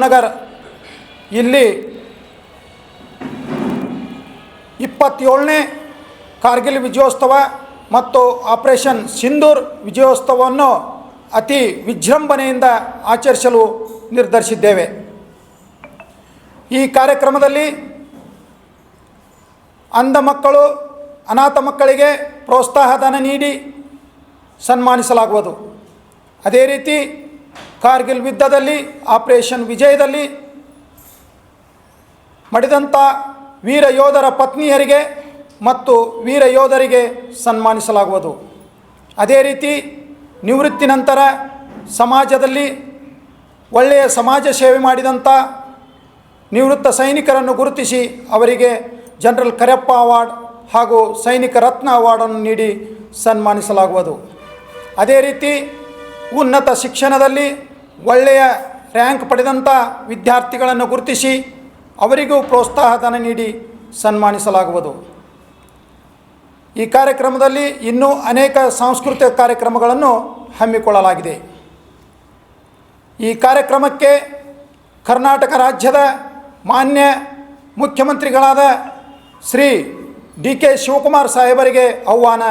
ನೆಹರು ಇಲ್ಲಿ 27ನೇ ಕಾರ್ಗಿಲ್ ವಿಜಯೋತ್ಸವ ಮತ್ತು ಆಪರೇಷನ್ ಸಿಂಧೂರ್ ವಿಜಯೋತ್ಸವವನ್ನು ಅತಿ ವಿಜೃಂಭಣೆಯಿಂದ ಆಚರಿಸಲು ನಿರ್ಧರಿಸಿದ್ದೇವೆ. ಈ ಕಾರ್ಯಕ್ರಮದಲ್ಲಿ ಅಂಧ ಮಕ್ಕಳು, ಅನಾಥ ಮಕ್ಕಳಿಗೆ ಪ್ರೋತ್ಸಾಹಧನ ನೀಡಿ ಸನ್ಮಾನಿಸಲಾಗುವುದು. ಅದೇ ರೀತಿ ಕಾರ್ಗಿಲ್ ಯುದ್ಧದಲ್ಲಿ ಆಪರೇಷನ್ ವಿಜಯದಲ್ಲಿ ಮಡಿದಂಥ ವೀರ ಯೋಧರ ಪತ್ನಿಯರಿಗೆ ಮತ್ತು ವೀರ ಯೋಧರಿಗೆ ಸನ್ಮಾನಿಸಲಾಗುವುದು. ಅದೇ ರೀತಿ ನಿವೃತ್ತಿ ನಂತರ ಸಮಾಜದಲ್ಲಿ ಒಳ್ಳೆಯ ಸಮಾಜ ಸೇವೆ ಮಾಡಿದಂಥ ನಿವೃತ್ತ ಸೈನಿಕರನ್ನು ಗುರುತಿಸಿ ಅವರಿಗೆ ಜನರಲ್ ಕರೆಪ್ಪ ಅವಾರ್ಡ್ ಹಾಗೂ ಸೈನಿಕ ರತ್ನ ಅವಾರ್ಡನ್ನು ನೀಡಿ ಸನ್ಮಾನಿಸಲಾಗುವುದು. ಅದೇ ರೀತಿ ಉನ್ನತ ಶಿಕ್ಷಣದಲ್ಲಿ ಒಳ್ಳೆಯ ರ್ಯಾಂಕ್ ಪಡೆದಂಥ ವಿದ್ಯಾರ್ಥಿಗಳನ್ನು ಗುರುತಿಸಿ ಅವರಿಗೂ ಪ್ರೋತ್ಸಾಹಧನ ನೀಡಿ ಸನ್ಮಾನಿಸಲಾಗುವುದು. ಈ ಕಾರ್ಯಕ್ರಮದಲ್ಲಿ ಇನ್ನೂ ಅನೇಕ ಸಾಂಸ್ಕೃತಿಕ ಕಾರ್ಯಕ್ರಮಗಳನ್ನು ಹಮ್ಮಿಕೊಳ್ಳಲಾಗಿದೆ. ಈ ಕಾರ್ಯಕ್ರಮಕ್ಕೆ ಕರ್ನಾಟಕ ರಾಜ್ಯದ ಮಾನ್ಯ ಮುಖ್ಯಮಂತ್ರಿಗಳಾದ ಶ್ರೀ ಡಿ.ಕೆ. ಶಿವಕುಮಾರ್ ಸಾಹೇಬರಿಗೆ ಆಹ್ವಾನ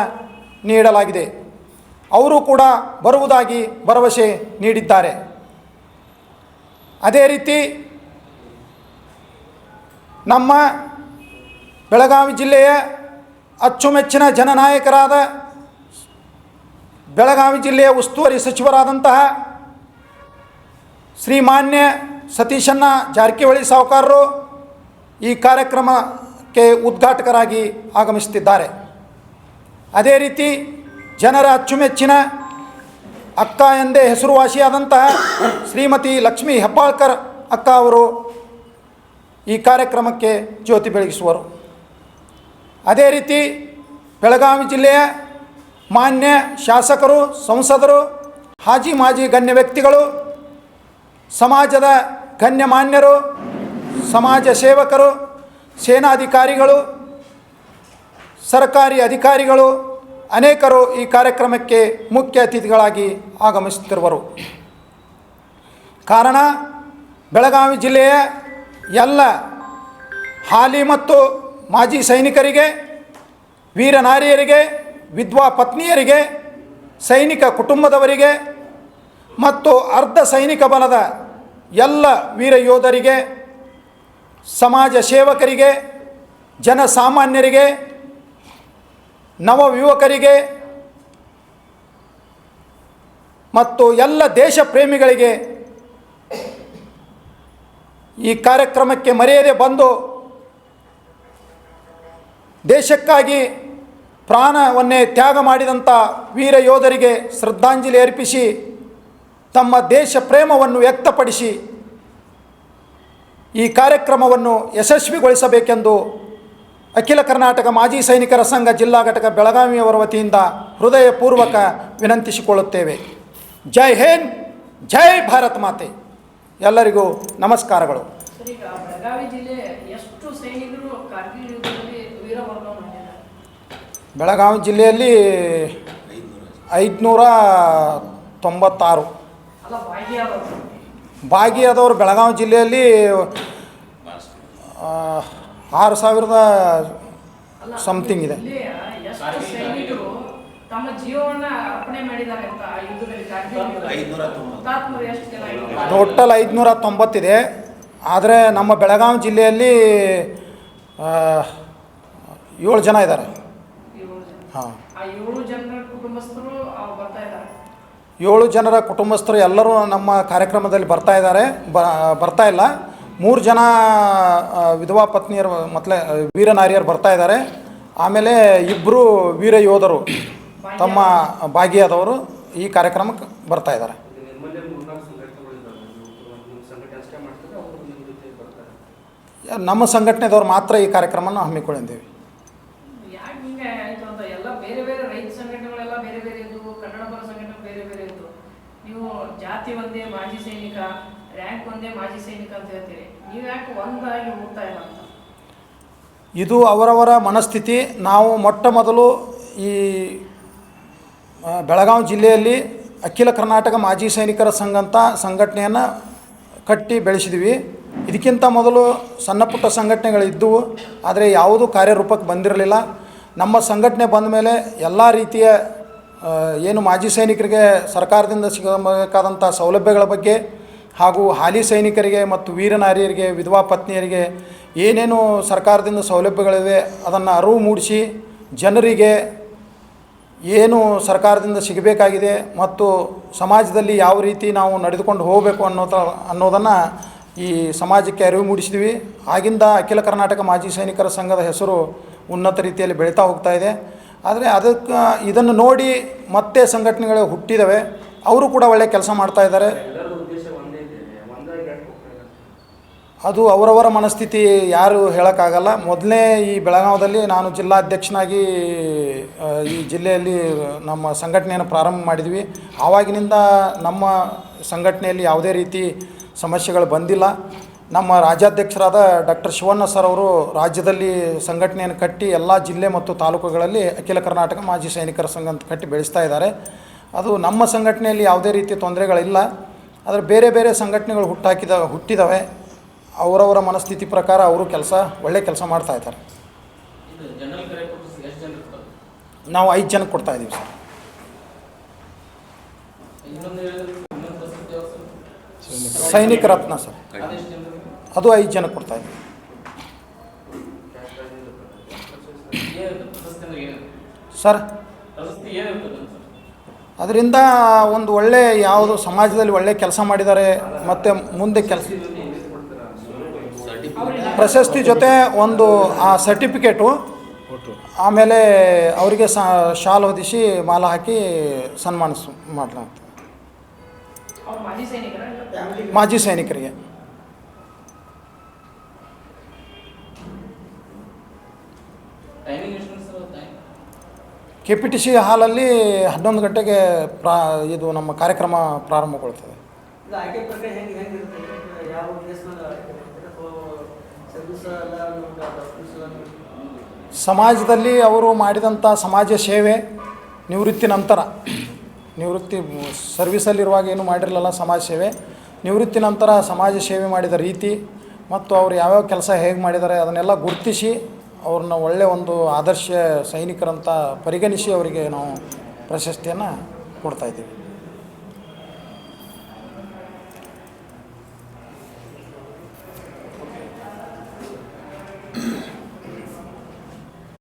ನೀಡಲಾಗಿದೆ. ಅವರು ಕೂಡ ಬರುವುದಾಗಿ ಭರವಸೆ ನೀಡಿದ್ದಾರೆ. ಅದೇ ರೀತಿ ನಮ್ಮ ಬೆಳಗಾವಿ ಜಿಲ್ಲೆಯ ಅಚ್ಚುಮೆಚ್ಚಿನ ಜನನಾಯಕರಾದ ಬೆಳಗಾವಿ ಜಿಲ್ಲೆಯ ಉಸ್ತುವಾರಿ ಸಚಿವರಾದಂತಹ ಶ್ರೀಮಾನ್ಯ ಸತೀಶಣ್ಣ ಜಾರಕಿಹೊಳಿ ಸಾಹುಕಾರರು ಈ ಕಾರ್ಯಕ್ರಮಕ್ಕೆ ಉದ್ಘಾಟಕರಾಗಿ ಆಗಮಿಸುತ್ತಿದ್ದಾರೆ. ಅದೇ ರೀತಿ ಜನರ ಅಚ್ಚುಮೆಚ್ಚಿನ ಅಕ್ಕ ಎಂದೇ ಹೆಸರುವಾಸಿಯಾದಂತಹ ಶ್ರೀಮತಿ ಲಕ್ಷ್ಮೀ ಹೆಬ್ಬಾಳ್ಕರ್ ಅಕ್ಕ ಅವರು ಈ ಕಾರ್ಯಕ್ರಮಕ್ಕೆ ಜ್ಯೋತಿ ಬೆಳಗಿಸುವರು. ಅದೇ ರೀತಿ ಬೆಳಗಾವಿ ಜಿಲ್ಲೆಯ ಮಾನ್ಯ ಶಾಸಕರು, ಸಂಸದರು, ಹಾಜಿ ಮಾಜಿ ಗಣ್ಯ ವ್ಯಕ್ತಿಗಳು, ಸಮಾಜದ ಗಣ್ಯಮಾನ್ಯರು, ಸಮಾಜ ಸೇವಕರು, ಸೇನಾಧಿಕಾರಿಗಳು, ಸರ್ಕಾರಿ ಅಧಿಕಾರಿಗಳು ಅನೇಕರು ಈ ಕಾರ್ಯಕ್ರಮಕ್ಕೆ ಮುಖ್ಯ ಅತಿಥಿಗಳಾಗಿ ಆಗಮಿಸುತ್ತಿರುವರು. ಕಾರಣ ಬೆಳಗಾವಿ ಜಿಲ್ಲೆಯ ಎಲ್ಲ ಹಾಲಿ ಮತ್ತು ಮಾಜಿ ಸೈನಿಕರಿಗೆ, ವೀರ ನಾರಿಯರಿಗೆ, ವಿಧವಾ ಪತ್ನಿಯರಿಗೆ, ಸೈನಿಕ ಕುಟುಂಬದವರಿಗೆ ಮತ್ತು ಅರ್ಧ ಸೈನಿಕ ಬಲದ ಎಲ್ಲ ವೀರ ಯೋಧರಿಗೆ, ಸಮಾಜ ಸೇವಕರಿಗೆ, ಜನಸಾಮಾನ್ಯರಿಗೆ, ನವಯುವಕರಿಗೆ ಮತ್ತು ಎಲ್ಲ ದೇಶ ಪ್ರೇಮಿಗಳಿಗೆ ಈ ಕಾರ್ಯಕ್ರಮಕ್ಕೆ ಮರೆಯದೆ ಬಂದು ದೇಶಕ್ಕಾಗಿ ಪ್ರಾಣವನ್ನೇ ತ್ಯಾಗ ಮಾಡಿದಂಥ ವೀರ ಯೋಧರಿಗೆ ಶ್ರದ್ಧಾಂಜಲಿ ಅರ್ಪಿಸಿ ತಮ್ಮ ದೇಶ ಪ್ರೇಮವನ್ನು ವ್ಯಕ್ತಪಡಿಸಿ ಈ ಕಾರ್ಯಕ್ರಮವನ್ನು ಯಶಸ್ವಿಗೊಳಿಸಬೇಕೆಂದು ಅಖಿಲ ಕರ್ನಾಟಕ ಮಾಜಿ ಸೈನಿಕರ ಸಂಘ ಜಿಲ್ಲಾ ಘಟಕ ಬೆಳಗಾವಿಯವರ ವತಿಯಿಂದ ಹೃದಯಪೂರ್ವಕ ವಿನಂತಿಸಿಕೊಳ್ಳುತ್ತೇವೆ. ಜೈ ಹಿಂದ್, ಜೈ ಭಾರತ್ ಮಾತೆ. ಎಲ್ಲರಿಗೂ ನಮಸ್ಕಾರಗಳು. ಬೆಳಗಾವಿ ಜಿಲ್ಲೆಯಲ್ಲಿ 596 ಭಾಗಿಯಾದವರು ಬೆಳಗಾವಿ ಜಿಲ್ಲೆಯಲ್ಲಿ 6000 ಸಮಥಿಂಗ್ ಇದೆ. ಟೋಟಲ್ 590 ಇದೆ. ಆದರೆ ನಮ್ಮ ಬೆಳಗಾವಿ ಜಿಲ್ಲೆಯಲ್ಲಿ 7 ಜನ ಇದ್ದಾರೆ. ಹಾಂ, 7 ಜನರ ಕುಟುಂಬಸ್ಥರು ಎಲ್ಲರೂ ನಮ್ಮ ಕಾರ್ಯಕ್ರಮದಲ್ಲಿ ಬರ್ತಾ ಇಲ್ಲ. 3 ಜನ ವಿಧವಾ ಪತ್ನಿಯರು ಮತ್ತು ವೀರ ನಾರಿಯರು ಬರ್ತಾ ಇದ್ದಾರೆ. ಆಮೇಲೆ 2 ವೀರ ಯೋಧರು ತಮ್ಮ ಭಾಗಿಯಾದವರು ಈ ಕಾರ್ಯಕ್ರಮಕ್ಕೆ ಬರ್ತಾ ಇದ್ದಾರೆ. ನಮ್ಮ ಸಂಘಟನೆದವ್ರು ಮಾತ್ರ ಈ ಕಾರ್ಯಕ್ರಮವನ್ನು ಹಮ್ಮಿಕೊಂಡಿದ್ದೇವೆ. ಜಾತಿ ಒಂದೇ ಮಾಜಿ ಸೈನಿಕ, ರ್ಯಾಂಕ್ ಒಂದೇ ಮಾಜಿ ಸೈನಿಕ ಅಂತ ಹೇಳ್ತೀರಿ, ನೀವು ಯಾಕೆ ಒಂದಾಗಿ ಹೋಗ್ತಾ ಇಲ್ಲ ಅಂತ? ಇದು ಅವರವರ ಮನಸ್ಥಿತಿ. ನಾವು ಮೊಟ್ಟ ಮೊದಲು ಈ ಬೆಳಗಾವಿ ಜಿಲ್ಲೆಯಲ್ಲಿ ಅಖಿಲ ಕರ್ನಾಟಕ ಮಾಜಿ ಸೈನಿಕರ ಸಂಘ ಅಂತ ಸಂಘಟನೆಯನ್ನು ಕಟ್ಟಿ ಬೆಳೆಸಿದ್ವಿ. ಇದಕ್ಕಿಂತ ಮೊದಲು ಸಣ್ಣ ಪುಟ್ಟ ಸಂಘಟನೆಗಳಿದ್ದವು, ಆದರೆ ಯಾವುದೂ ಕಾರ್ಯರೂಪಕ್ಕೆ ಬಂದಿರಲಿಲ್ಲ. ನಮ್ಮ ಸಂಘಟನೆ ಬಂದ ಮೇಲೆ ಎಲ್ಲ ರೀತಿಯ ಏನು ಮಾಜಿ ಸೈನಿಕರಿಗೆ ಸರ್ಕಾರದಿಂದ ಸಿಗಬೇಕಾದಂಥ ಸೌಲಭ್ಯಗಳ ಬಗ್ಗೆ ಹಾಗೂ ಹಾಲಿ ಸೈನಿಕರಿಗೆ ಮತ್ತು ವೀರನಾರಿಯರಿಗೆ, ವಿಧವಾ ಪತ್ನಿಯರಿಗೆ ಏನೇನು ಸರ್ಕಾರದಿಂದ ಸೌಲಭ್ಯಗಳಿವೆ ಅದನ್ನು ಅರಿವು ಮೂಡಿಸಿ ಜನರಿಗೆ ಏನು ಸರ್ಕಾರದಿಂದ ಸಿಗಬೇಕಾಗಿದೆ ಮತ್ತು ಸಮಾಜದಲ್ಲಿ ಯಾವ ರೀತಿ ನಾವು ನಡೆದುಕೊಂಡು ಹೋಗಬೇಕು ಅನ್ನೋದನ್ನು ಈ ಸಮಾಜಕ್ಕೆ ಅರಿವು ಮೂಡಿಸಿದ್ವಿ. ಆಗಿಂದ ಅಖಿಲ ಕರ್ನಾಟಕ ಮಾಜಿ ಸೈನಿಕರ ಸಂಘದ ಹೆಸರು ಉನ್ನತ ರೀತಿಯಲ್ಲಿ ಬೆಳೀತಾ ಹೋಗ್ತಾ ಇದೆ. ಆದರೆ ಅದಕ್ಕೆ ಇದನ್ನು ನೋಡಿ ಮತ್ತೆ ಸಂಘಟನೆಗಳು ಹುಟ್ಟಿದವೆ, ಅವರು ಕೂಡ ಒಳ್ಳೆಯ ಕೆಲಸ ಮಾಡ್ತಾ ಇದ್ದಾರೆ. ಅದು ಅವರವರ ಮನಸ್ಥಿತಿ, ಯಾರು ಹೇಳೋಕ್ಕಾಗಲ್ಲ. ಮೊದಲೇ ಈ ಬೆಳಗಾವದಲ್ಲಿ ನಾನು ಜಿಲ್ಲಾಧ್ಯಕ್ಷನಾಗಿ ಈ ಜಿಲ್ಲೆಯಲ್ಲಿ ನಮ್ಮ ಸಂಘಟನೆಯನ್ನು ಪ್ರಾರಂಭ ಮಾಡಿದ್ವಿ. ಆವಾಗಿನಿಂದ ನಮ್ಮ ಸಂಘಟನೆಯಲ್ಲಿ ಯಾವುದೇ ರೀತಿ ಸಮಸ್ಯೆಗಳು ಬಂದಿಲ್ಲ. ನಮ್ಮ ರಾಜ್ಯಾಧ್ಯಕ್ಷರಾದ ಡಾಕ್ಟರ್ ಶಿವಣ್ಣ ಸರ್ ಅವರು ರಾಜ್ಯದಲ್ಲಿ ಸಂಘಟನೆಯನ್ನು ಕಟ್ಟಿ ಎಲ್ಲ ಜಿಲ್ಲೆ ಮತ್ತು ತಾಲೂಕುಗಳಲ್ಲಿ ಅಖಿಲ ಕರ್ನಾಟಕ ಮಾಜಿ ಸೈನಿಕರ ಸಂಘ ಅಂತ ಕಟ್ಟಿ ಬೆಳೆಸ್ತಾ ಇದ್ದಾರೆ. ಅದು ನಮ್ಮ ಸಂಘಟನೆಯಲ್ಲಿ ಯಾವುದೇ ರೀತಿಯ ತೊಂದರೆಗಳಿಲ್ಲ. ಆದರೆ ಬೇರೆ ಬೇರೆ ಸಂಘಟನೆಗಳು ಹುಟ್ಟಿದವೆ. ಅವರವರ ಮನಸ್ಥಿತಿ ಪ್ರಕಾರ ಅವರು ಒಳ್ಳೆ ಕೆಲಸ ಮಾಡ್ತಾ ಇದ್ದಾರೆ. ನಾವು 5 ಜನಕ್ಕೆ ಕೊಡ್ತಾ ಇದ್ದೀವಿ ಸರ್. ಸೈನಿಕ ರತ್ನ ಸರ್, ಅದು 5 ಜನಕ್ಕೆ ಕೊಡ್ತಾ ಇದ್ದೀವಿ ಸರ್. ಅದರಿಂದ ಒಂದು ಒಳ್ಳೆ ಯಾವುದು ಸಮಾಜದಲ್ಲಿ ಒಳ್ಳೆ ಕೆಲಸ ಮಾಡಿದ್ದಾರೆ ಮತ್ತು ಮುಂದೆ ಕೆಲಸ ಪ್ರಶಸ್ತಿ ಜೊತೆ ಒಂದು ಆ ಸರ್ಟಿಫಿಕೇಟು, ಆಮೇಲೆ ಅವರಿಗೆ ಶಾಲ್ ಹೊದಿಸಿ ಮಾಲ ಹಾಕಿ ಮಾಡಲಾಗ್ತದೆ ಮಾಜಿ ಸೈನಿಕರಿಗೆ. KPTC ಹಾಲಲ್ಲಿ 11 ಗಂಟೆಗೆ ಇದು ನಮ್ಮ ಕಾರ್ಯಕ್ರಮ ಪ್ರಾರಂಭಗೊಳ್ತದೆ. ಸಮಾಜದಲ್ಲಿ ಅವರು ಮಾಡಿದಂಥ ಸಮಾಜ ಸೇವೆ ನಿವೃತ್ತಿ ಸರ್ವಿಸಲ್ಲಿರುವಾಗ ಏನು ಮಾಡಿರಲಿಲ್ಲ ಸಮಾಜ ಸೇವೆ, ನಿವೃತ್ತಿ ನಂತರ ಸಮಾಜ ಸೇವೆ ಮಾಡಿದ ರೀತಿ ಮತ್ತು ಅವರು ಯಾವ್ಯಾವ ಕೆಲಸ ಹೇಗೆ ಮಾಡಿದ್ದಾರೆ ಅದನ್ನೆಲ್ಲ ಗುರುತಿಸಿ ಅವ್ರನ್ನ ಒಳ್ಳೆಯ ಒಂದು ಆದರ್ಶ ಸೈನಿಕರಂತ ಪರಿಗಣಿಸಿ ಅವರಿಗೆ ನಾವು ಪ್ರಶಸ್ತಿಯನ್ನು ಕೊಡ್ತಾಯಿದ್ದೀವಿ.